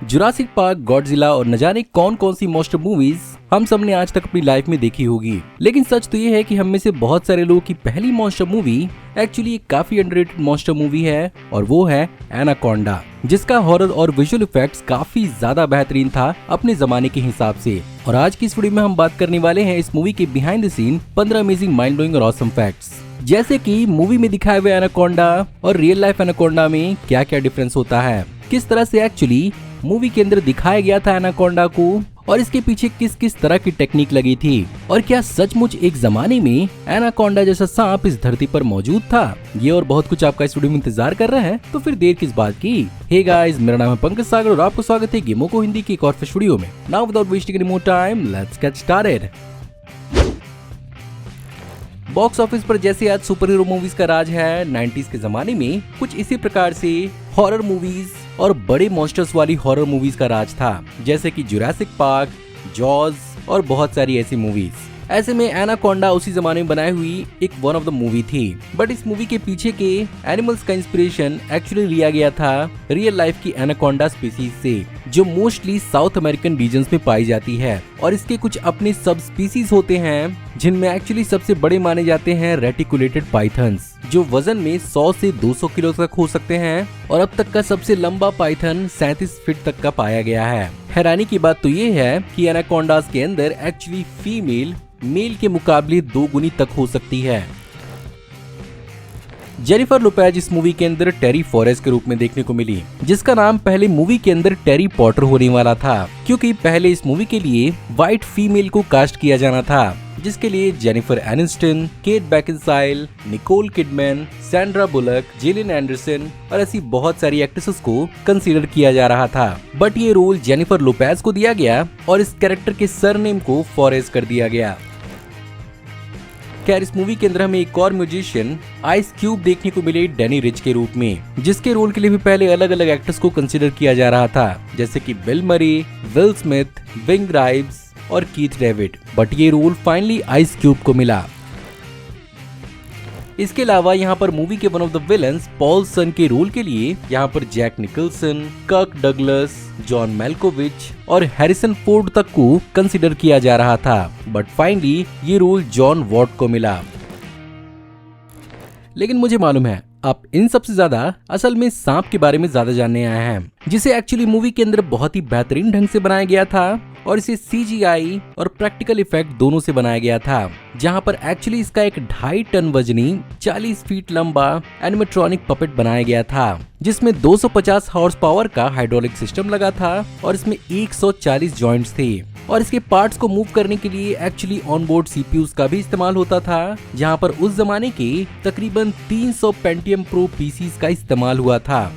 Jurassic park, Godzilla और न जाने कौन कौन सी मॉन्स्टर मूवीज हम सब ने आज तक अपनी लाइफ में देखी होगी। लेकिन सच तो ये है कि हम में से बहुत सारे लोगों की पहली मॉन्स्टर मूवी एक्चुअली एक काफी अंडररेटेड मॉन्स्टर मूवी है और वो है एनाकोंडा, जिसका हॉरर और विजुअल इफेक्ट्स काफी ज्यादा बेहतरीन था अपने जमाने के हिसाब से। और आज की इस वीडियो में हम बात करने वाले हैं इस मूवी के behind the scene 15 amazing, mind blowing और ऑसम फैक्ट्स, जैसे कि मूवी में दिखाए हुए एनाकोंडा और रियल लाइफ एनाकोंडा में क्या क्या डिफरेंस होता है, किस तरह से एक्चुअली मूवी के अंदर दिखाया गया था एनाकोंडा को और इसके पीछे किस किस तरह की टेक्निक लगी थी, और क्या सचमुच एक जमाने में एनाकोंडा जैसा सांप इस धरती पर मौजूद था। ये और बहुत कुछ आपका इस वीडियो में इंतजार कर रहा है, तो फिर देर किस बात की। हे गाइस, मेरा नाम है पंकज सागर और आपको स्वागत है गेमों को हिंदी की एक और फ्रेश वीडियो में। Now without wasting any more time, let's get started. Box office पर जैसे आज सुपर हीरो मूवीज का राज है, 90s के जमाने में कुछ इसी प्रकार से हॉरर मूवीज और बड़े मॉन्स्टर्स वाली हॉरर मूवीज का राज था, जैसे कि जुरासिक पार्क, जॉज और बहुत सारी ऐसी मूवीज। ऐसे में एनाकोंडा उसी जमाने में बनाई हुई एक वन ऑफ द मूवी थी, बट इस मूवी के पीछे के एनिमल्स का इंस्पिरेशन एक्चुअली लिया गया था रियल लाइफ की एनाकोंडा स्पीसीज से, जो मोस्टली साउथ अमेरिकन रीजन्स में पाई जाती है। और इसके कुछ अपने सब स्पीसीज होते हैं, जिनमें एक्चुअली सबसे बड़े माने जाते हैं रेटिकुलेटेड पाइथन्स, जो वजन में 100 से 200 किलो तक हो सकते हैं, और अब तक का सबसे लंबा पाइथन 37 फीट तक का पाया गया है। हैरानी की बात तो ये है कि एनाकोंडास के अंदर एक्चुअली फीमेल मेल के मुकाबले 2 गुनी तक हो सकती है। जेनिफर लोपेज इस मूवी के अंदर टेरी फॉरेस के रूप में देखने को मिली, जिसका नाम पहले मूवी के अंदर टेरी पॉटर होने वाला था, क्योंकि पहले इस मूवी के लिए व्हाइट फीमेल को कास्ट किया जाना था, जिसके लिए Jennifer Aniston, Kate Beckinsale, Nicole Kidman, Sandra Bullock, Gillian Anderson और ऐसी बहुत सारी एक्ट्रेसेस को कंसीडर किया जा रहा था। बट ये रोल जेनिफर लोपेज को दिया गया और इस कैरेक्टर के सरनेम को फॉरेस कर दिया गया। खैर, इस मूवी के अंदर हमें एक और म्यूजिशियन आइस क्यूब देखने को मिले डैनी रिच के रूप में, जिसके रोल के लिए भी पहले अलग अलग एक्टर्स को कंसीडर किया जा रहा था, जैसे कि बिल मरी, विल स्मिथ, विंग राइव्स और कीथ डेविड, बट ये रोल फाइनली आइस क्यूब को मिला। इसके अलावा यहाँ पर मूवी के one of the villains Paul Serone के रोल के लिए यहाँ पर Jack Nicholson, Kirk Douglas, John Malkovich और हैरिसन फोर्ड तक को कंसीडर किया जा रहा था, बट फाइनली ये रोल जॉन वॉट को मिला। लेकिन मुझे मालूम है आप इन सबसे ज्यादा असल में सांप के बारे में ज्यादा जानने आए हैं, जिसे एक्चुअली मूवी के अंदर बहुत ही बेहतरीन ढंग से बनाया गया था और इसे CGI और प्रैक्टिकल इफेक्ट दोनों से बनाया गया था, जहां पर एक्चुअली इसका एक 2.5 टन वजनी 40 फीट लंबा एनिमेट्रॉनिक पपेट बनाया गया था, जिसमें 250 हॉर्स पावर का हाइड्रोलिक सिस्टम लगा था और इसमें 140 जॉइंट्स थे, और इसके पार्ट्स को मूव करने के लिए एक्चुअली ऑनबोर्ड CPUs का भी इस्तेमाल होता था, जहां पर उस जमाने के तकरीबन 300 पेंटियम प्रो PCs का इस्तेमाल हुआ था।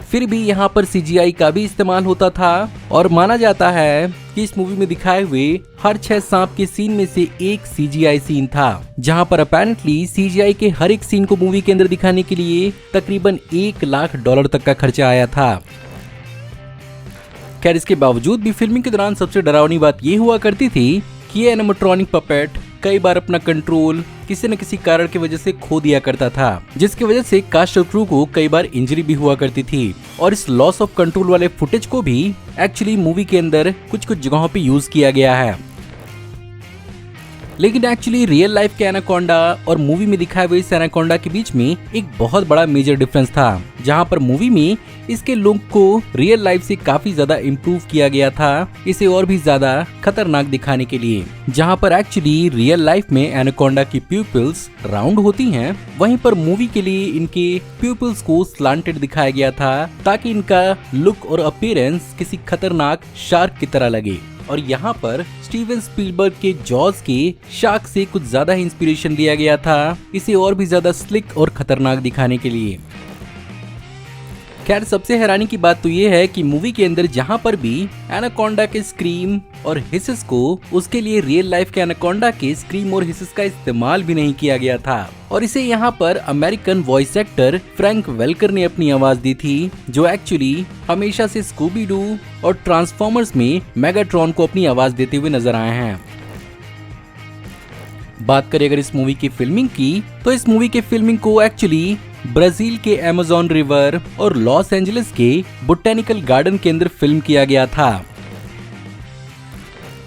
फिर भी यहाँ पर CGI का भी इस्तेमाल होता था और माना जाता है कि इस मूवी में दिखाए हुए हर 6 सांप के सीन में से एक CGI सीन था, जहाँ पर अपेरेंटली CGI के हर एक सीन को मूवी के अंदर दिखाने के लिए तकरीबन $1 लाख तक का खर्चा आया था। खैर, इसके बावजूद भी फिल्मिंग के दौरान सबसे डरावनी बात ये हुआ करती थी कि ये एनिमेट्रॉनिक पपेट कई बार अपना कंट्रोल किसी न किसी कारण की वजह से खो दिया करता था, जिसकी वजह से कास्ट और क्रू को कई बार इंजरी भी हुआ करती थी, और इस लॉस ऑफ कंट्रोल वाले फुटेज को भी एक्चुअली मूवी के अंदर कुछ कुछ जगहों पे यूज किया गया है। लेकिन एक्चुअली रियल लाइफ के एनाकोंडा और मूवी में दिखाए हुए इस एनाकोंडा के बीच में एक बहुत बड़ा मेजर डिफरेंस था, जहां पर मूवी में इसके लुक को रियल लाइफ से काफी ज्यादा इम्प्रूव किया गया था, इसे और भी ज्यादा खतरनाक दिखाने के लिए। जहां पर एक्चुअली रियल लाइफ में एनाकोंडा की प्यूपिल्स राउंड होती हैं, वहीं पर मूवी के लिए इनके प्यूपिल्स को स्लांटेड दिखाया गया था, ताकि इनका लुक और अपीयरेंस किसी खतरनाक शार्क की तरह लगे। और यहाँ पर स्टीवन स्पीलबर्ग के जॉज के शार्क से कुछ ज्यादा ही इंस्पिरेशन लिया गया था, इसे और भी ज्यादा स्लिक और खतरनाक दिखाने के लिए। खैर, सबसे हैरानी की बात तो ये है कि मूवी के अंदर जहाँ पर भी एनाकोंडा के स्क्रीम और हिसेस को उसके लिए रियल लाइफ के एनाकोंडा के स्क्रीम और हिसेस का इस्तेमाल भी नहीं किया गया था, और इसे यहाँ पर अमेरिकन वॉइस एक्टर फ्रैंक वेल्कर ने अपनी आवाज दी थी, जो एक्चुअली हमेशा से स्कूबी डू और ट्रांसफॉर्मर्स में मेगाट्रॉन को अपनी आवाज देते हुए नजर आए हैं। बात करें अगर इस मूवी की फिल्मिंग की, तो इस मूवी के फिल्मिंग को एक्चुअली ब्राजील के अमेज़न रिवर और लॉस एंजलिस के बोटेनिकल गार्डन के अंदर फिल्म किया गया था।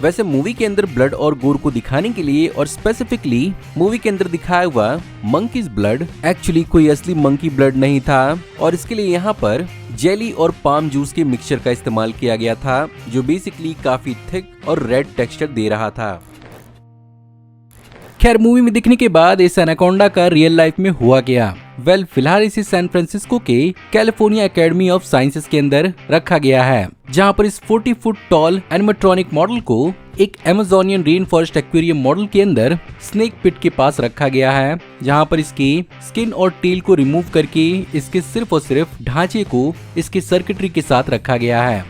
वैसे मूवी के अंदर ब्लड और गोर को दिखाने के लिए और स्पेसिफिकली मूवी के अंदर दिखाया हुआ मंकीज ब्लड एक्चुअली कोई असली मंकी ब्लड नहीं था और इसके लिए यहाँ पर जेली और पाम जूस के मिक्सचर का इस्तेमाल किया गया था, जो बेसिकली काफी थिक और रेड टेक्सचर दे रहा था। खैर मूवी में दिखने के बाद इस एनाकोंडा का रियल लाइफ में हुआ गया। फिलहाल इसे सैन फ्रांसिस्को के कैलिफोर्निया एकेडमी ऑफ साइंसेस के अंदर रखा गया है, जहां पर इस 40 फुट टॉल एनिमेट्रॉनिक मॉडल को एक Amazonian rain forest aquarium model के अंदर स्नेक पिट के पास रखा गया है, जहां पर इसकी स्किन और टेल को रिमूव करके इसके सिर्फ और सिर्फ ढांचे को इसके सर्किटरी के साथ रखा गया है।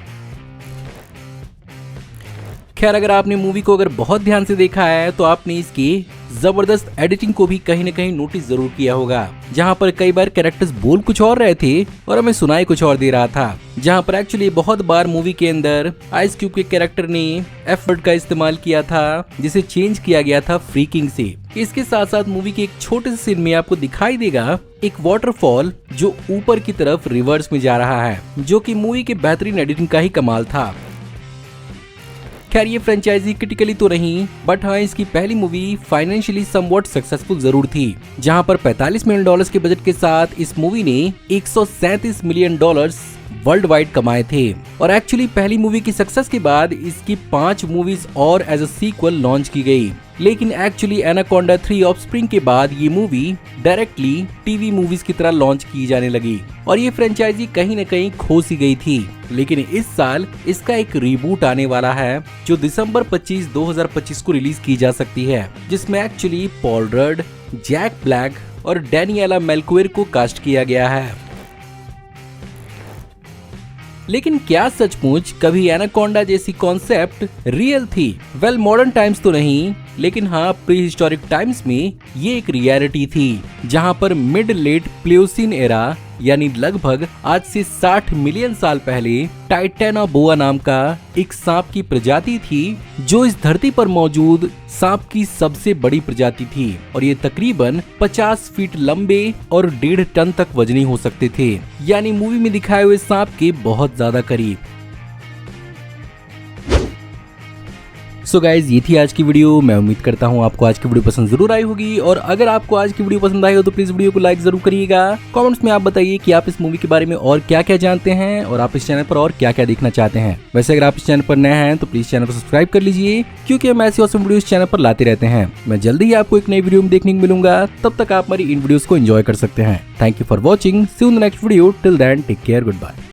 खैर अगर आपने मूवी को अगर बहुत ध्यान से देखा है तो आपने इसकी जबरदस्त एडिटिंग को भी कहीं न कहीं नोटिस जरूर किया होगा, जहां पर कई बार कैरेक्टर्स बोल कुछ और रहे थे और हमें सुनाई कुछ और दे रहा था। जहां पर एक्चुअली बहुत बार मूवी के अंदर आइस क्यूब के कैरेक्टर ने एफ वर्ड का इस्तेमाल किया था, जिसे चेंज किया गया था फ्रीकिंग से। इसके साथ साथ मूवी के एक छोटे से सीन में आपको दिखाई देगा एक वाटरफॉल जो ऊपर की तरफ रिवर्स में जा रहा है, जो कि मूवी के बेहतरीन एडिटिंग का ही कमाल था। खैर ये फ्रेंचाइजी क्रिटिकली तो नहीं, बट हाँ इसकी पहली मूवी फाइनेंशियली समवॉट सक्सेसफुल जरूर थी, जहां पर $45 मिलियन के बजट के साथ इस मूवी ने $137 मिलियन वर्ल्ड वाइड कमाए थे। और एक्चुअली पहली मूवी की सक्सेस के बाद इसकी 5 मूवीज और एज अ सीक्वल लॉन्च की गई, लेकिन एक्चुअली एनाकोंडा 3 ऑफस्प्रिंग के बाद ये मूवी डायरेक्टली टीवी मूवीज की तरह लॉन्च की जाने लगी और ये फ्रेंचाइजी कहीं न कहीं खो सी गई थी। लेकिन इस साल इसका एक रीबूट आने वाला है, जो दिसंबर 25, 2025 को रिलीज की जा सकती है, जिसमें actually Paul Rudd, Jack Black और डैनियला मेलक्वेर को कास्ट किया गया है। लेकिन क्या सचमुच कभी एनाकोंडा जैसी कॉन्सेप्ट रियल थी? मॉडर्न टाइम्स तो नहीं, लेकिन हाँ प्री हिस्टोरिक टाइम्स में ये एक रियलिटी थी, जहाँ पर मिड लेट प्लेओसिन एरा यानी लगभग आज से 60 मिलियन साल पहले टाइटेनाबोआ नाम का एक सांप की प्रजाति थी, जो इस धरती पर मौजूद सांप की सबसे बड़ी प्रजाति थी और ये तकरीबन 50 फीट लंबे और 1.5 टन तक वजनी हो सकते थे, यानी मूवी में दिखाए हुए सांप के बहुत ज्यादा करीब। सो गाइज ये थी आज की वीडियो। मैं उम्मीद करता हूँ आपको आज की वीडियो पसंद जरूर आई होगी और अगर आपको आज की वीडियो पसंद आई हो तो प्लीज वीडियो को लाइक जरूर करिएगा। कमेंट्स में आप बताइए कि आप इस मूवी के बारे में और क्या क्या जानते हैं और आप इस चैनल पर और क्या क्या देखना चाहते हैं। वैसे अगर आप इस चैनल पर नए हैं तो प्लीज चैनल को सब्सक्राइब कर लीजिए, क्योंकि हम ऐसी औसम वीडियो इस चैनल पर लाते रहते हैं। मैं जल्दी ही आपको एक नई वीडियो में देखने को मिलूंगा, तब तक आप हमारी इन वीडियोस को एंजॉय कर सकते हैं। Thank you for watching, see you in the next video, till then take care, good bye.